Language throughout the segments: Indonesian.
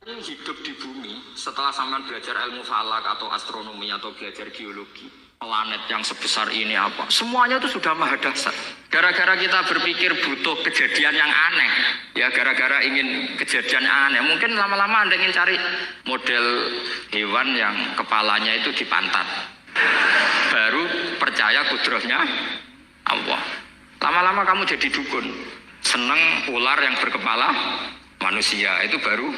Hidup di bumi setelah sampean belajar ilmu falak atau astronomi atau belajar geologi, planet yang sebesar ini apa, semuanya itu sudah maha dahsyat. Gara-gara kita berpikir butuh kejadian yang aneh, ya gara-gara ingin kejadian yang aneh, mungkin lama-lama Anda ingin cari model hewan yang kepalanya itu di pantat, baru percaya kudrahnya Allah. Lama-lama kamu jadi dukun, seneng ular yang berkepala manusia, itu baru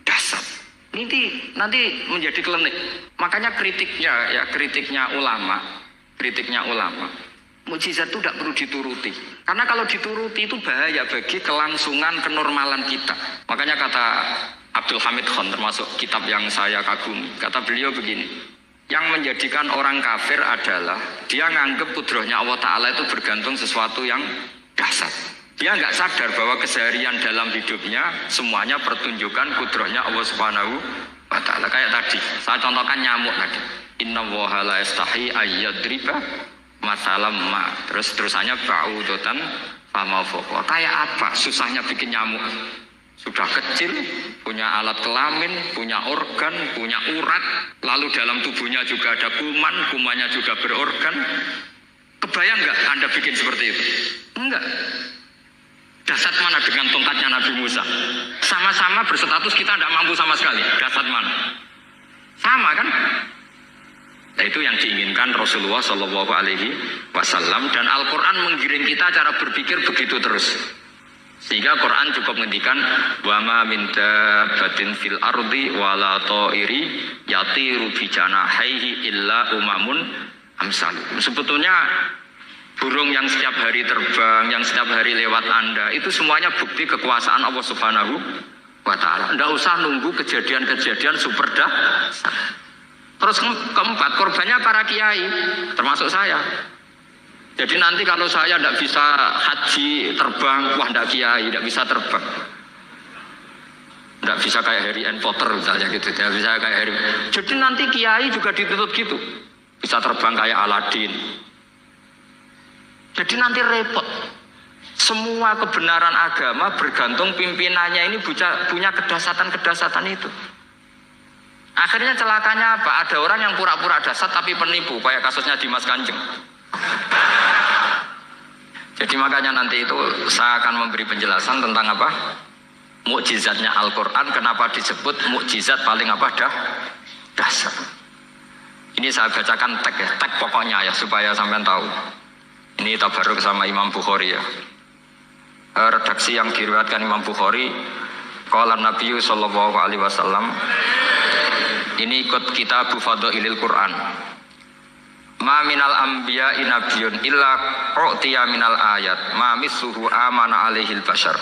dasar. Nanti menjadi klinik. Makanya kritiknya ulama, mukjizat itu tidak perlu dituruti. Karena kalau dituruti itu bahaya bagi kelangsungan kenormalan kita. Makanya kata Abdul Hamid Khan, termasuk kitab yang saya kagumi, kata beliau begini, yang menjadikan orang kafir adalah dia nganggep kudrahnya Allah Ta'ala itu bergantung sesuatu yang dasar. Dia nggak sadar bahwa keseharian dalam hidupnya semuanya pertunjukan kudrahnya Allah Subhanahu wa Ta'ala. Kayak tadi, saya contohkan nyamuk tadi. Inna woha la yastahi ayyadriba masalam ma. Terusannya ba'udotan fama foko. Kayak apa susahnya bikin nyamuk? Sudah kecil, punya alat kelamin, punya organ, punya urat. Lalu dalam tubuhnya juga ada kuman, kumannya juga berorgan. Kebayang nggak Anda bikin seperti itu? Enggak. Dasar mana dengan tongkatnya Nabi Musa? Sama-sama berstatus kita tidak mampu sama sekali. Dasar mana? Sama kan? Nah, itu yang diinginkan Rasulullah Shallallahu Alaihi Wasallam, dan Al-Quran menggiring kita cara berpikir begitu terus. Sehingga Quran cukup menghentikan wa ma min dabbatin fil ardi wala ta'iri yatiru bi janahihi illa umamun amsalu. Sebetulnya burung yang setiap hari terbang, yang setiap hari lewat Anda, itu semuanya bukti kekuasaan Allah Subhanahu wa Ta'ala. Tidak usah nunggu kejadian-kejadian super dahsyat. Terus keempat, korbannya para kiai, termasuk saya. Jadi nanti kalau saya tidak bisa haji terbang, wah tidak kiai, tidak bisa terbang. Tidak bisa kayak Harry and Potter misalnya gitu, tidak bisa kayak Harry. Jadi nanti kiai juga dituntut gitu, bisa terbang kayak Aladin. Jadi nanti repot. Semua kebenaran agama bergantung pimpinannya ini punya kedasatan itu. Akhirnya celakanya apa? Ada orang yang pura-pura dasar tapi penipu, kayak kasusnya Dimas Kanjeng. Jadi makanya nanti itu saya akan memberi penjelasan tentang apa? Mukjizatnya Al-Quran, kenapa disebut mukjizat paling dasar. Ini saya bacakan tag pokoknya ya, supaya sampean tahu. Ini tabaruk sama Imam Bukhari ya. Redaksi yang diriwayatkan Imam Bukhari, qala Nabi sallallahu alaihi wasallam. Ini ikut kitab Fadhailil Quran. Ma minal anbiya'i nabiyyun illa u'tiya minal ayat ma misluhu amana alaihil bashar.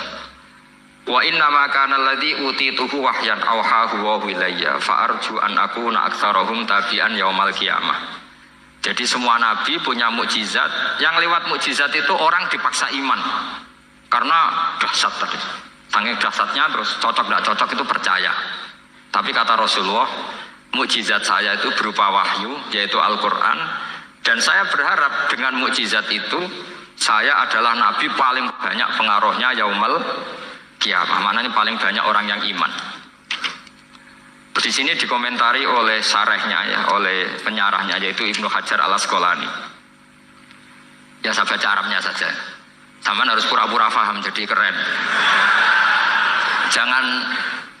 Wa inna ma kana alladhi utituhu wahyan awhahu wa ilayya fa arju an akuna aktsarahum tabi'an yaumal qiyamah. Jadi semua nabi punya mukjizat, yang lewat mukjizat itu orang dipaksa iman karena dahsyat tadi. Saking dahsyatnya terus cocok tidak cocok itu percaya. Tapi kata Rasulullah, mukjizat saya itu berupa wahyu, yaitu Al-Quran, dan saya berharap dengan mukjizat itu saya adalah nabi paling banyak pengaruhnya yaumal qiyamah. Maknanya paling banyak orang yang iman. Di sini dikomentari oleh syarahnya ya, oleh penyarahnya yaitu Ibnu Hajar Al-Asqalani. Ya saya baca Arabnya saja. Saman harus pura-pura paham jadi keren.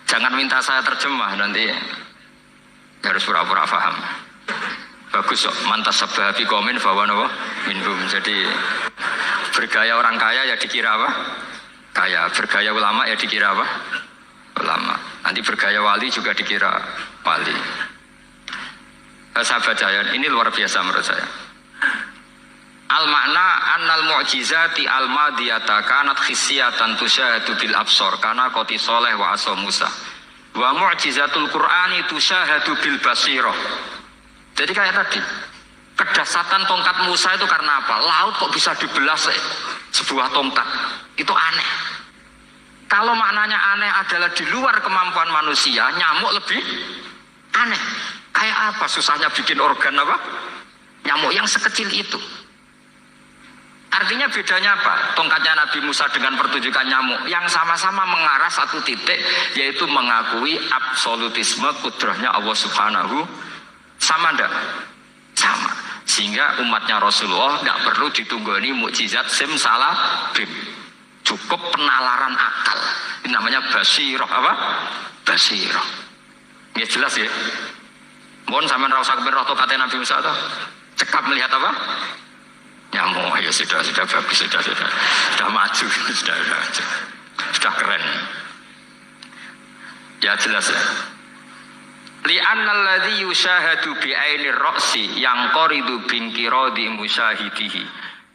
Jangan minta saya terjemah nanti harus pura-pura paham. Bagus kok, mantas sababi komen bahwa minhum. Jadi bergaya orang kaya ya dikira apa? Kaya. Bergaya ulama ya dikira apa? Ulama. Nanti bergaya wali juga dikira wali. Saya baca ya, ini luar biasa menurut saya. Al makna annal mu'jizati al madiyata kanat khisyatan tusyahadu bil absor kana qoti soleh wa asa Musa. Wa mu'jizatul Qur'ani tusyahadu bil basirah. Jadi kayak tadi, kedasatan tongkat Musa itu karena apa? Laut kok bisa dibelah sebuah tongkat. Itu aneh. Kalau maknanya aneh adalah di luar kemampuan manusia, nyamuk lebih aneh. Kayak apa susahnya bikin organ apa? Nyamuk yang sekecil itu. Artinya bedanya apa? Tongkatnya Nabi Musa dengan pertunjukan nyamuk yang sama-sama mengarah satu titik, yaitu mengakui absolutisme kudrahnya Allah Subhanahu. Sama ndak? Sama. Sehingga umatnya Rasulullah tidak perlu ditunggoni mukjizat simsalabim. Cukup penalaran akal. Ini namanya basirah apa? Basirah. Ya jelas ya. Mohon sampean ra usah kepen roh kata Nabi Musa toh. Cekap melihat apa? Nyamuk. Ya sudah bagus, sudah maju, sudah keren. Ya jelas ya. Li'anna alladhi yushahadu bi'ainir ra'si yang qoridu bingkiradi musyahidihi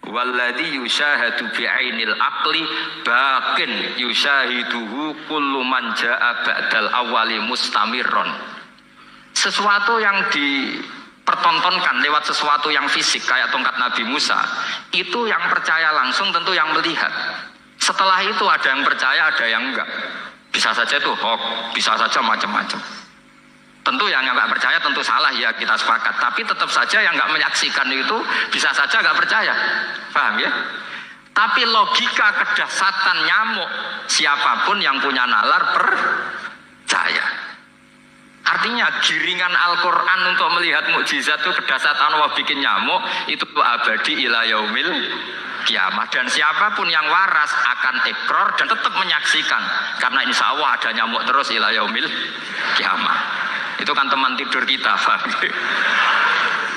walladhi yushahadu bi'ainil aqli baqin yushahiduhu kullu man ja'a ba'dal awali mustamirron. Sesuatu yang dipertontonkan lewat sesuatu yang fisik kayak tongkat Nabi Musa, itu yang percaya langsung tentu yang melihat. Setelah itu ada yang percaya, ada yang enggak. Bisa saja itu hoax, bisa saja macam-macam. Tentu yang nggak percaya tentu salah, ya kita sepakat. Tapi tetap saja yang nggak menyaksikan itu bisa saja nggak percaya, paham ya? Tapi logika kedahsyatan nyamuk, siapapun yang punya nalar percaya. Artinya giringan Al-Quran untuk melihat mukjizat itu kedahsyatan Allah bikin nyamuk itu abadi ila yaumil kiamat. Dan siapapun yang waras akan ikrar dan tetap menyaksikan, karena insya Allah ada nyamuk terus ila yaumil kiamat. Itu kan teman tidur kita,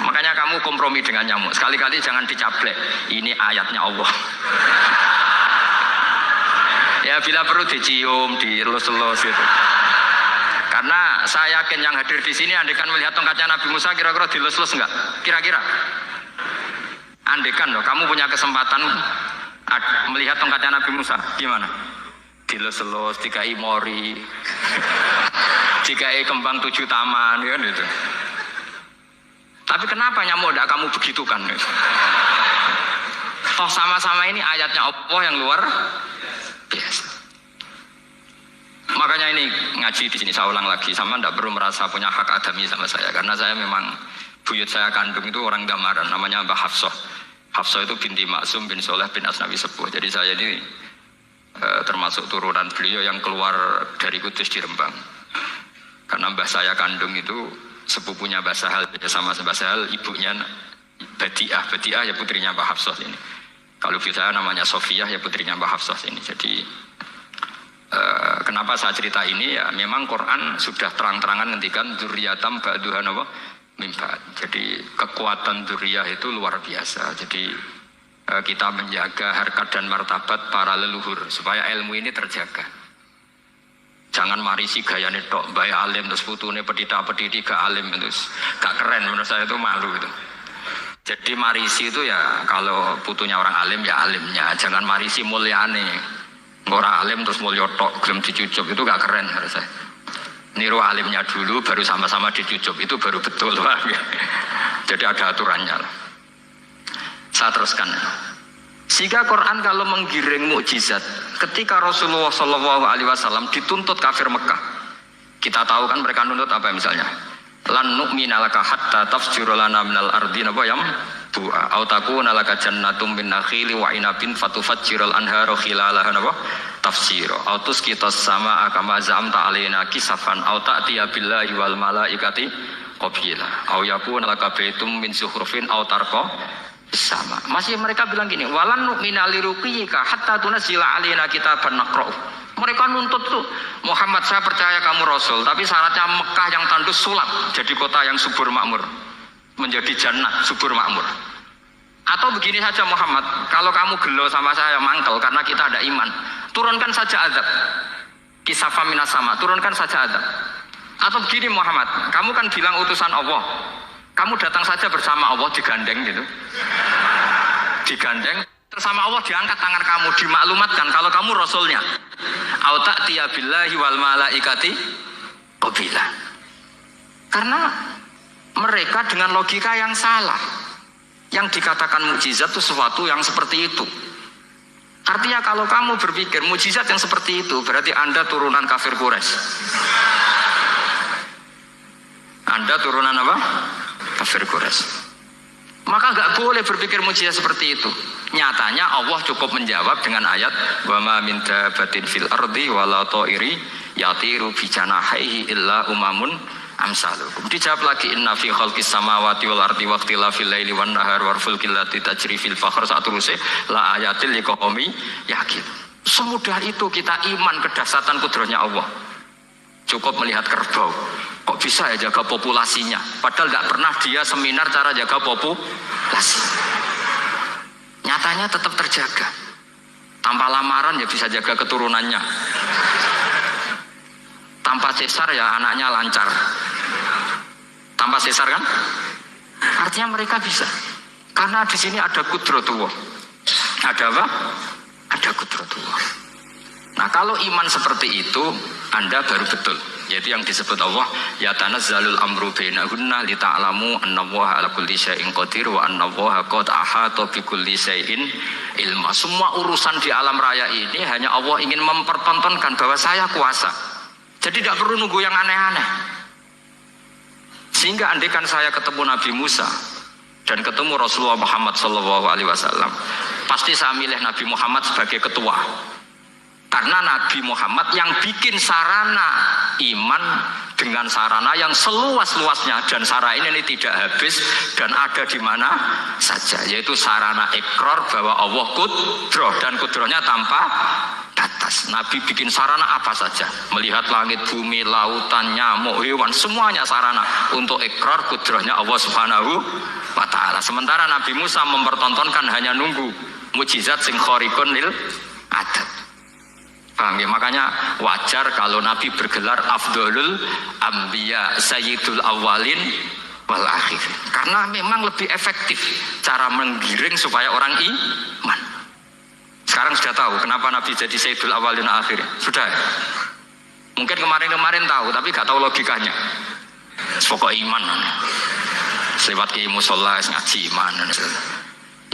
makanya kamu kompromi dengan nyamuk. Sekali-kali jangan dicaplek. Ini ayatnya Allah. Ya bila perlu dicium, dielus-elus gitu. Karena saya yakin yang hadir di sini andekan melihat tongkatnya Nabi Musa kira-kira dilus-lus enggak? Kira-kira. Andekan loh, kamu punya kesempatan melihat tongkatnya Nabi Musa, gimana? Dilus-elus, dikai mori. Dikai kembang 7 taman kan itu. Tapi kenapa nyamuk tidak kamu begitukan? Toh sama-sama ini ayatnya Allah yang luar biasa. Makanya ini ngaji di sini saya ulang lagi, sama tidak perlu merasa punya hak adami sama saya, karena saya memang buyut saya kandung itu orang Damaran, namanya Mbah Hafsah. Hafsah itu binti Maksum bin Soleh bin Asnawi Sepuh. Jadi saya ini termasuk turunan beliau yang keluar dari Kudus di Rembang. Karena mbah saya kandung itu sepupunya Mbah Sahal, sama Mbah Sahal ibunya Badiah ya putrinya Mbah Hafsah ini. Kalau ibu saya namanya Sofiyah ya putrinya Mbah Hafsah ini. Jadi kenapa saya cerita ini ya, memang Quran sudah terang-terangan ngendikan dzurriyatam ba'duha napa mimba. Jadi kekuatan dzurriyah itu luar biasa. Jadi kita menjaga harkat dan martabat para leluhur supaya ilmu ini terjaga. Jangan marisi gayane tok, bae alim terus putune pedita-pediti gak alim terus gak keren, menurut saya itu malu itu. Jadi marisi itu ya kalau putunya orang alim ya alimnya, jangan marisi mulyane. Orang alim terus mulya tok gelem dicucup itu gak keren menurut saya. Niru alimnya dulu baru sama-sama dicucup itu baru betul, Pak. Jadi ada aturannya. Saya teruskan. Sehingga Quran kalau menggiring mukjizat, ketika Rasulullah SAW dituntut kafir Mekah, kita tahu kan mereka nuntut apa misalnya? Lan nu'mina laka hatta tafjura lana minal ardi nabiyam bu'a au takuna laka jannatum min nakhili wa inabin fatufajjiral anhara khilalaha naba tafsira au tusqitas samaa kama zamta alaina kisafan au ta'tiya billahi wal malaikati qabila au yakuna laka baitum min zuhrufin au tarqa sama. Masih mereka bilang gini, walan nu'mina liruqiyika hatta tunzila alaina kitaban naqra'u. Mereka nuntut tuh, Muhammad saya percaya kamu Rasul, tapi syaratnya Mekah yang tandus sulap jadi kota yang subur makmur, menjadi jannah subur makmur. Atau begini saja Muhammad, kalau kamu gelo sama saya mangkel karena kita ada iman, turunkan saja azab. Kisafah minas sama, turunkan saja azab. Atau begini Muhammad, kamu kan bilang utusan Allah, kamu datang saja bersama Allah digandeng gitu, digandeng bersama Allah, diangkat tangan kamu, dimaklumatkan kalau kamu Rasulnya. Au ta'tiya billahi wal malaikati qabila. Karena mereka dengan logika yang salah, yang dikatakan mukjizat itu sesuatu yang seperti itu. Artinya kalau kamu berpikir mukjizat yang seperti itu, berarti Anda turunan kafir Quraisy. Anda turunan apa? Kafir Quraisy. Maka nggak boleh berpikir mujizat seperti itu. Nyatanya Allah cukup menjawab dengan ayat wa ma min dabbatin fil ardi wala ta'iri yatiru bi janahihi illa umamun amsalukum. Dijawab lagi inna fi khalqis samawati wal ardi waqtilafil laili wan nahar wal fulkil lati tajri fil bahr saturuse la ayatil liqaumi yakin. Semudah itu kita iman kedahsyatan kudrahnya Allah. Cukup melihat kerbau, kok bisa ya jaga populasinya, padahal nggak pernah dia seminar cara jaga populasi. Nyatanya tetap terjaga. Tanpa lamaran ya bisa jaga keturunannya. Tanpa sesar ya anaknya lancar. Tanpa sesar kan? Artinya mereka bisa. Karena di sini ada kudratullah. Ada apa? Ada kudratullah. Nah kalau iman seperti itu, Anda baru betul. Yaitu yang disebut Allah, ya tanazzalul amru bainahunna lita'lamu annallaha ala kulli syai'in qadir wa annallaha qad ahata bi kulli syai'in ilma. Semua urusan di alam raya ini hanya Allah ingin mempertontonkan bahwa saya kuasa. Jadi tidak perlu nunggu yang aneh-aneh. Sehingga andaikan saya ketemu Nabi Musa dan ketemu Rasulullah Muhammad SAW, pasti saya milih Nabi Muhammad sebagai ketua. Karena Nabi Muhammad yang bikin sarana iman dengan sarana yang seluas-luasnya, dan sarana ini tidak habis dan ada di mana saja, yaitu sarana ikrar bahwa Allah kudroh dan kudrohnya tanpa batas. Nabi bikin sarana apa saja, melihat langit, bumi, lautan, nyamuk, hewan, semuanya sarana untuk ikrar kudrohnya Allah Subhanahu wa ta'ala. Sementara Nabi Musa mempertontonkan hanya nunggu mujizat sing khariqun lil adat. Paham ya? Makanya wajar kalau Nabi bergelar Afdolul Ambiya Sayyidul Awalin wal Akhir. Karena memang lebih efektif cara menggiring supaya orang iman. Sekarang sudah tahu kenapa Nabi jadi Sayyidul Awalin wal Akhir? Sudah. Mungkin kemarin-kemarin tahu tapi gak tahu logikanya. Pokok iman. Lewat ke musola ngaji iman.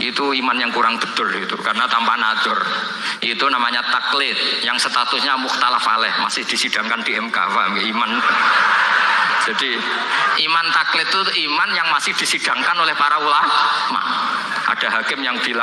Itu iman yang kurang betul itu, karena tanpa nadur. Itu namanya taklid yang statusnya mukhtalaf alaih, masih disidangkan di MK. Paham ya? Iman. Jadi iman taklid itu iman yang masih disidangkan oleh para ulama. Ada hakim yang bilang